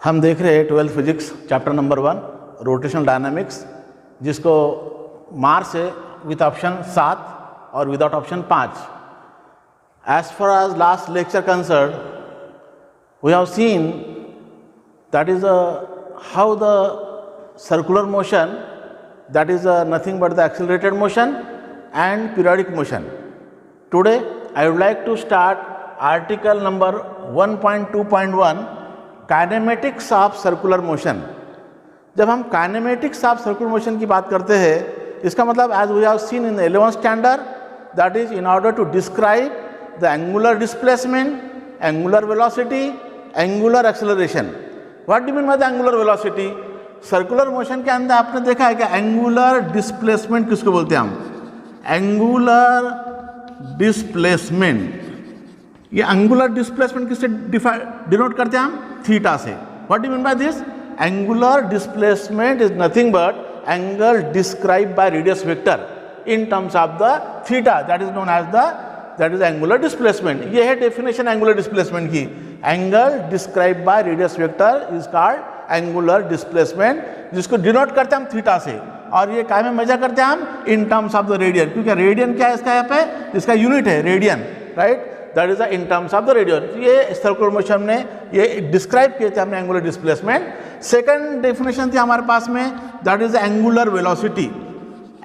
हम देख रहे हैं 12th physics chapter number 1 rotational dynamics, जिसको मार्क्स है विथ ऑप्शन 7 और without option 5. As far as last lecture concerned, we have seen that is how the circular motion, that is nothing but the accelerated motion and periodic motion. Today I would like to start article number 1.2.1 kinematics of circular motion. जब हम kinematics of circular motion की बात करते हैं, इसका मतलब as we have seen in the 11th standard, that is in order to describe the angular displacement, angular velocity, angular acceleration. What do mean by the angular velocity? Circular motion के अंदर आपने देखा है कि एंगुलर डिस्प्लेसमेंट किसको बोलते हैं हम? Angular displacement. ये एंगुलर डिस्प्लेसमेंट किससे डिनोट करते हैं हम? थीटा से. What do mean by this? Angular displacement is nothing but angle describe by radius vector in terms of the theta, that is known as that is angular displacement. ये है definition angular displacement की. Angle describe by radius vector is called angular displacement, जिसको denote करते हैं हम theta से. और ये काय में मेजर करते हैं हम? इन टर्म्स ऑफ द रेडियन, क्योंकि रेडियन क्या है इसका? यहाँ पे इसका यूनिट है radian, right? That is in terms of the radian. ये सर्कुलर मोशन ने ये डिस्क्राइब किए थे हमने एंगुलर डिस्प्लेसमेंट. सेकंड डेफिनेशन थी हमारे पास में, that is angular velocity.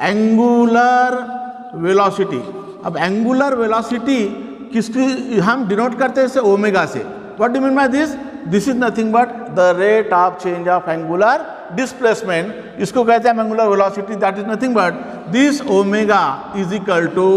Angular velocity. अब एंगुलर वेलोसिटी किसकी हम डिनोट करते हैं? इसे ओमेगा से. What do mean by this? This is nothing but the rate of change of angular displacement. इसको कहते हैं angular velocity. That is nothing but this omega is equal to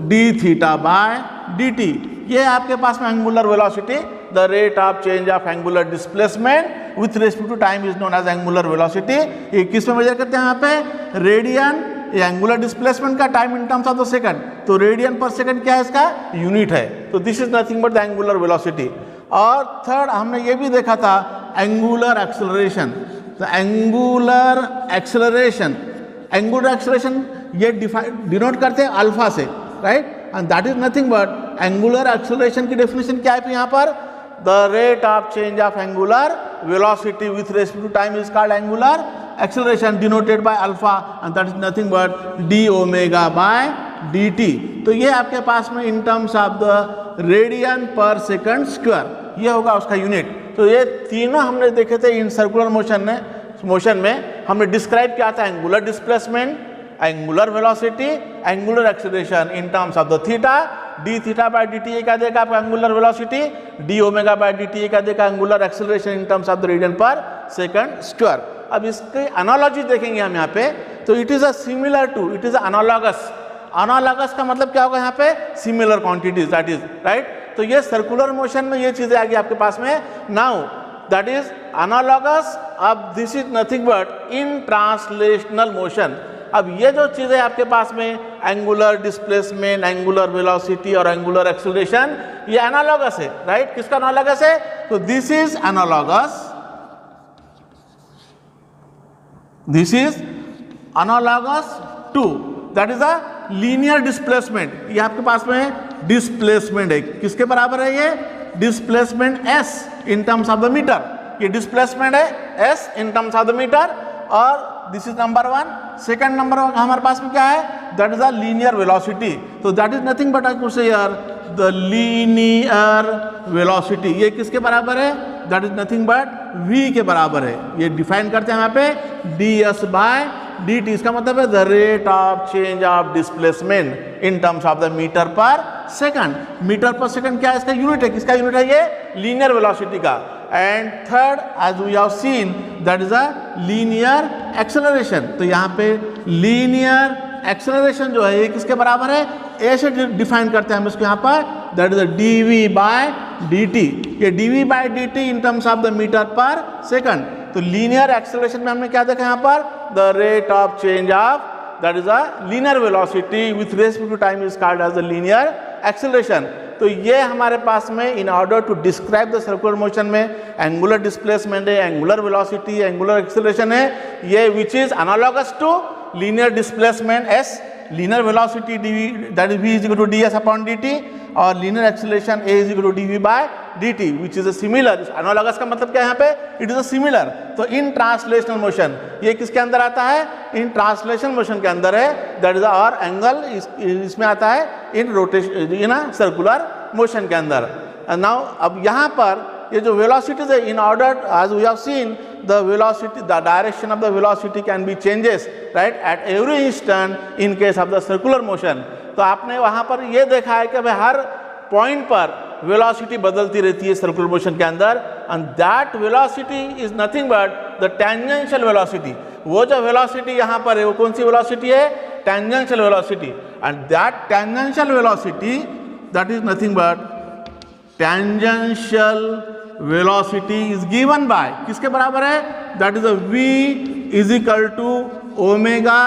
d theta by D T. ये आपके पास में angular velocity, the rate of change of angular displacement with respect to time is known as angular velocity. ये किस में major करते हैं यहाँ पे? रेडियन. ये एंगुलर डिस्प्लेसमेंट का time in terms of the second, तो रेडियन पर सेकंड क्या है इसका? यूनिट है. तो this is nothing but the angular velocity. और थर्ड हमने ये भी देखा था एंगुलर एक्सेलरेशन. तो एंगुलर एक्सेलरेशन, एंगुलर एक्सेलरेशन ये डिनोट करते हैं अल्फा से, right? And that is nothing but angular acceleration की डेफिनेशन क्या है यहाँ पर? The rate of change of angular velocity with respect to time is called angular acceleration denoted by alpha, and that is nothing but d omega by D t. तो ये आपके पास में in terms of the radian per second square, ये होगा उसका unit. तो ये तीनों हमने देखे थे इन सर्कुलर मोशन में हमने डिस्क्राइब किया था angular displacement, angular velocity, angular acceleration in terms of the theta. D theta by D t क्या देगा आपको? Angular velocity. D omega by D t क्या देगा? Angular acceleration in terms of the radian per second square. अब इसकी analogy देखेंगे हम यहाँ पे. तो it is a similar to, it is analogous. Analogous का मतलब क्या होगा यहाँ पे? Similar quantities, that is right. तो ये सर्कुलर मोशन में ये चीजें आ गई आपके पास में. Now that is analogous. अब this is nothing but in translational motion. अब ये जो चीजें आपके पास में एंगुलर डिस्प्लेसमेंट, एंगुलर वेलोसिटी और एंगुलर एक्सेलरेशन, ये एनालॉगस है, राइट? किसका एनालॉगस है? तो this is analogous. This is analogous to that is a linear displacement. ये आपके पास में डिस्प्लेसमेंट है. किसके बराबर है ये? Displacement S in terms of the metre. ये डिस्प्लेसमेंट है S in terms of the metre. और this is number 1. Second number हमारे पास में क्या है? That is a linear velocity. तो that is nothing but I could say यार द लीनियर वेलोसिटी. ये किसके बराबर है? That is nothing but v के बराबर है. ये डिफाइन करते हैं यहाँ पे d s by D t. इसका मतलब है the rate of change of displacement in terms of the metre per second. Metre per second क्या है? इसका यूनिट है. किसका यूनिट है? ये लीनियर वेलोसिटी का. And third as we have seen that is a linear acceleration. तो यहाँ पे लीनियर एक्सेलरेशन जो है ये किसके बराबर है? ए से डिफाइन करते हैं हम इसको यहाँ पर. That is a D V by D T. ये D V by D T in terms of the metre per second. तो लीनियर एक्सेलरेशन में हमने क्या देखा यहाँ पर? The rate of change of that is a linear velocity with respect to time is called as the linear acceleration. तो ये हमारे पास में in order to describe the circular motion में एंगुलर डिस्प्लेसमेंट है, एंगुलर वेलोसिटी, एंगुलर एक्सेलरेशन है, ये which is analogous to linear displacement s, linear velocity d that is v is equal to ds upon dt, और linear acceleration a is equal to dv by dt which is a similar. Analogous का मतलब क्या है यहाँ पे? It is a similar. तो in translational motion ये किसके अंदर आता है? इन ट्रांसलेशन मोशन के अंदर है. दैट इज और एंगल इसमें आता है इन रोटेशन इन सर्कुलर मोशन के अंदर. नाउ अब यहाँ पर ये जो वेलोसिटीज है, in order as we have seen the velocity, the direction of the velocity can be changes right at every instant in case of the circular motion. तो आपने वहाँ पर ये देखा है कि भाई हर पॉइंट पर वेलोसिटी बदलती रहती है सर्कुलर मोशन के अंदर, and that velocity is nothing but the tangential velocity. वो जो वेलोसिटी यहाँ पर है वो कौन सी वेलोसिटी है? Tangential velocity. And that tangential velocity that is nothing but tangential velocity is given by किसके बराबर है? That is v is equal to omega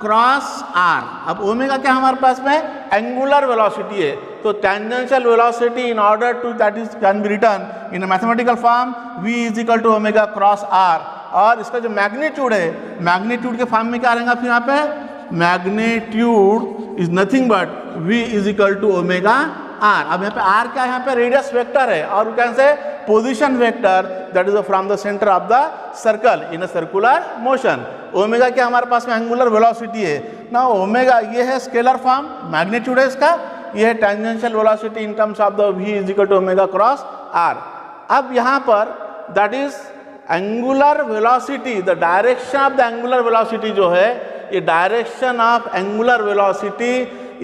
cross r. अब ओमेगा क्या हमारे पास में? एंगुलर वेलोसिटी है. तो tangential velocity in order to that is can be written in a mathematical form v is equal to omega cross r. और इसका जो मैग्नीट्यूड है, मैग्नीट्यूड के फॉर्म में क्या रहेगा फिर यहाँ पे? Magnitude is nothing but v is equal to omega r. अब यहाँ पे r क्या है? यहाँ पे रेडियस वेक्टर है और यू कैन से position vector that is from the centre of the circle in a circular motion. Omega क्या हमारे पास में? एंगुलर वेलोसिटी है ना. ओमेगा ये है स्केलर फॉर्म, मैग्नीट्यूड है इसका. ये है tangential velocity in terms of the v is equal to omega cross r. अब यहाँ पर that is angular velocity, the direction of the angular velocity जो है, ये direction of angular velocity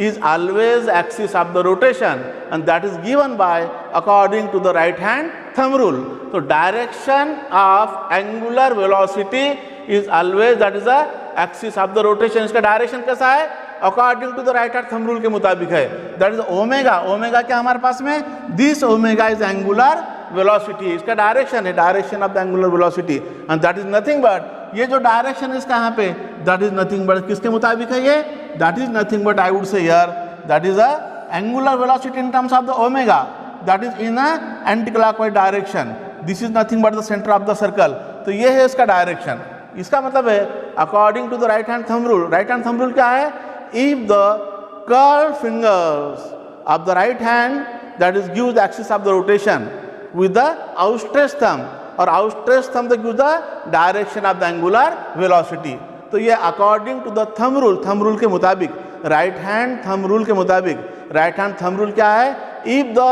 is always axis of the rotation, and that is given by according to the right hand thumb rule. So direction of angular velocity is always that is the axis of the rotation. इसका direction कैसा है? According to the right hand thumb rule के मुताबिक है. That is omega. Omega क्या हमारे पास में? This omega is angular velocity. इसका डायरेक्शन है, direction of the angular velocity, and that is nothing but ये जो डायरेक्शन है इसका यहाँ पे दैट इज नथिंग बट किसके मुताबिक है? ये that is nothing but I would say here that is a angular velocity in terms of the omega that is in a anti clockwise direction. This is nothing but the centre of the circle. तो ये है इसका direction. इसका मतलब है according to the right hand thumb rule. Right hand thumb rule क्या है? If the curve fingers of the right hand that is gives the axis of the rotation with the outstretched thumb, और outstretched thumb gives the direction of the angular velocity. तो ये according to the thumb rule के मुताबिक, right hand thumb rule के मुताबिक, right hand thumb rule क्या है? If the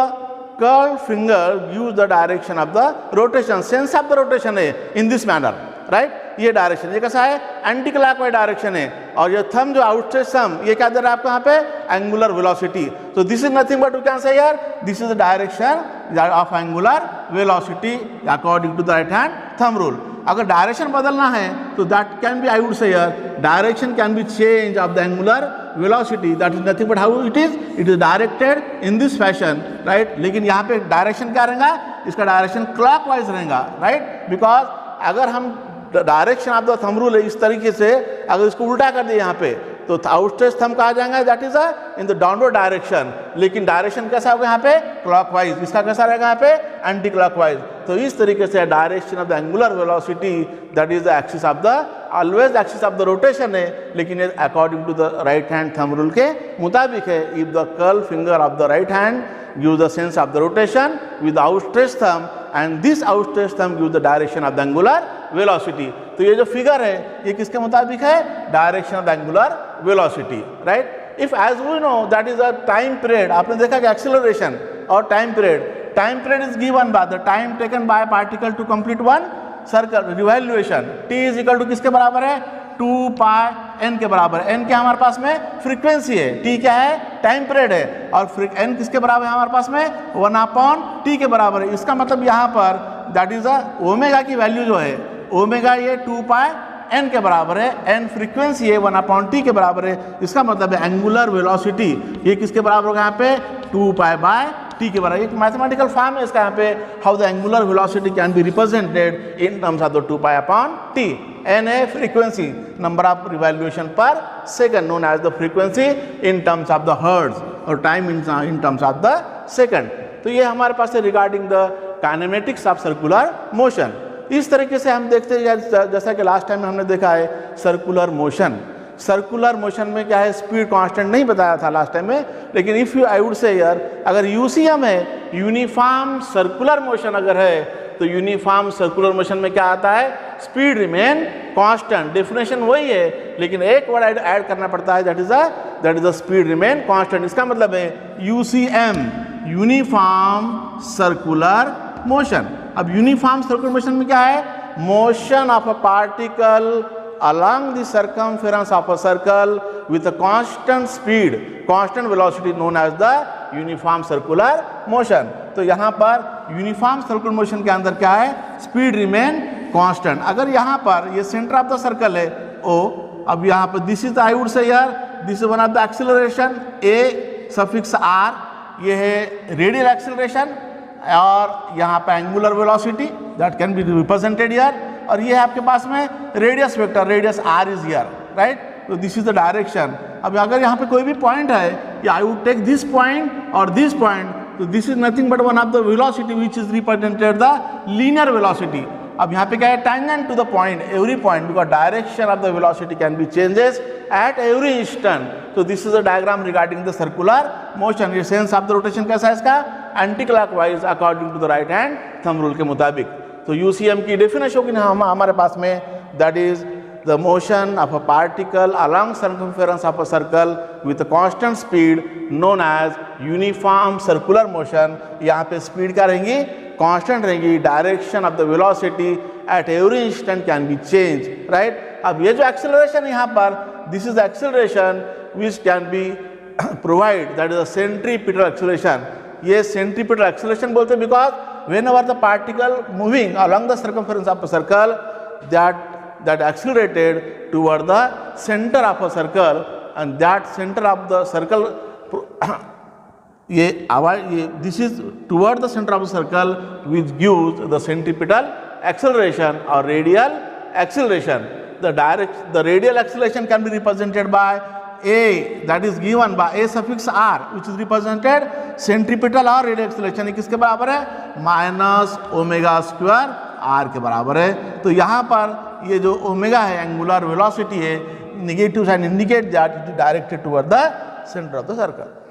curve finger gives the direction of the rotation, sense of the rotation है in this manner, right. ये direction ये कैसा है? एंटी क्लॉकवाइज डायरेक्शन है. और ये थंब जो आउटस्ट्रेच्ड थंब ये क्या दे रहा है आपको यहाँ पे? Angular velocity. तो this is nothing but you can say here this is the direction of angular velocity according to the right hand thumb rule. अगर डायरेक्शन बदलना है तो that can be I would say here direction can be change of the angular velocity. That is nothing but how it is directed in this fashion, right. लेकिन यहाँ पे direction क्या रहेगा? इसका डायरेक्शन क्लॉकवाइज रहेगा, राइट. बिकॉज अगर हम direction of the thumb rule है इस तरीके से, अगर इसको उल्टा कर दिए यहाँ पे तो आउटस्ट्रेच्ड थंब कहा जाएगा that is in the downward direction. लेकिन डायरेक्शन कैसा होगा यहाँ पे? क्लॉकवाइज. इसका कैसा रहेगा यहाँ पे? Anti clockwise. तो इस तरीके से direction of the angular velocity that is the axis of the always axis of the rotation है, लेकिन ये according to the right hand thumb rule के मुताबिक है. If the curl finger of the right hand gives the sense of the rotation with the outstretched thumb, and this outstretched thumb gives the direction of the angular velocity. तो ये जो figure है ये किसके मुताबिक है? Direction of the angular velocity, right. If as we know that is a time period. आपने देखा कि एक्सेलरेशन और time period is given by the time taken by particle to complete one circle revolution. T is equal to किसके बराबर है? 2 पाई n के बराबर है. n क्या हमारे पास में? फ्रीक्वेंसी है. t क्या है? टाइम पीरियड है. और n किसके बराबर है हमारे पास में? 1/t के बराबर है. इसका मतलब यहाँ पर दैट इज ओमेगा की वैल्यू जो है, ओमेगा ये 2 पाई n के बराबर है, n फ्रीक्वेंसी है 1/t के बराबर है. इसका मतलब है एंगुलर वेलोसिटी ये किसके बराबर होगा यहाँ पे? 2 पाई बाय t के बराबर. एक मैथमेटिकल फॉर्म है इसका यहाँ पे, how the angular velocity can be represented in terms of the 2 pi upon t. n है frequency, number of revolution per second, known as the frequency in terms of the hertz, और time in terms of the second. तो ये हमारे पास है regarding the kinematics of circular motion. इस तरीके से हम देखते हैं जैसा कि लास्ट टाइम में हमने देखा है सर्कुलर मोशन. सर्कुलर मोशन में क्या है? स्पीड कांस्टेंट नहीं बताया था लास्ट टाइम में, लेकिन if you I would say here अगर यूसीएम है यूनिफॉर्म सर्कुलर मोशन अगर है तो यूनिफॉर्म सर्कुलर मोशन में क्या आता है, स्पीड रिमेन कांस्टेंट। डेफिनेशन वही है लेकिन एक वर्ड ऐड करना पड़ता है, that is the speed remain constant. इसका मतलब है यूसीएम, यूनिफॉर्म सर्कुलर मोशन। अब यूनिफॉर्म सर्कुलर मोशन में क्या है, motion of a particle along the circumference of a circle with a constant speed, constant velocity known as the uniform circular motion। तो यहाँ पर यूनिफॉर्म सर्कुलर मोशन के अंदर क्या है, स्पीड रिमेन कांस्टेंट। अगर यहाँ पर ये सेंटर ऑफ द सर्कल है O, अब यहाँ पर this is I would say यार this is one of the acceleration A suffix R, ये है रेडियल एक्सेलरेशन, और यहाँ पे angular velocity that can be represented here, और ये है आपके पास में radius vector, radius R is here, right. तो दिस इज द डायरेक्शन। अब अगर यहाँ पे कोई भी पॉइंट है, या I would take this point और दिस पॉइंट, तो this is nothing but one of the velocity which is represented the linear velocity. अब यहाँ पे क्या है, tangent to the point, every point, because direction of the velocity can be changes at every instant. तो this is a diagram regarding the circular motion. ये sense of the rotation कैसा है इसका, anti clockwise according to the right hand thumb rule के मुताबिक। तो UCM की definition होगी हमारे पास में, that is the motion of a particle along circumference of a circle with a constant speed known as uniform circular motion. यहाँ पे स्पीड क्या रहेंगी, कांस्टेंट रहेंगी, direction of the velocity at every instant can be change, right. अब ये जो acceleration यहाँ पर, this is acceleration which can be provide, that is a centripetal acceleration. ये सेंट्रीपिटल एक्सेलरेशन बोलते हैं because whenever the particle moving along the circumference of a circle that accelerated toward the center of a circle, and that center of the circle this is toward the center of the circle which gives the centripetal acceleration or radial acceleration. The radial acceleration can be represented by A, that is given by A suffix R, which is represented centripetal और radial acceleration किसके बराबर है, minus omega square R के बराबर है। तो यहाँ पर ये जो ओमेगा है, एंगुलर वेलोसिटी है, negative sign indicate that it is directed toward the centre of the circle.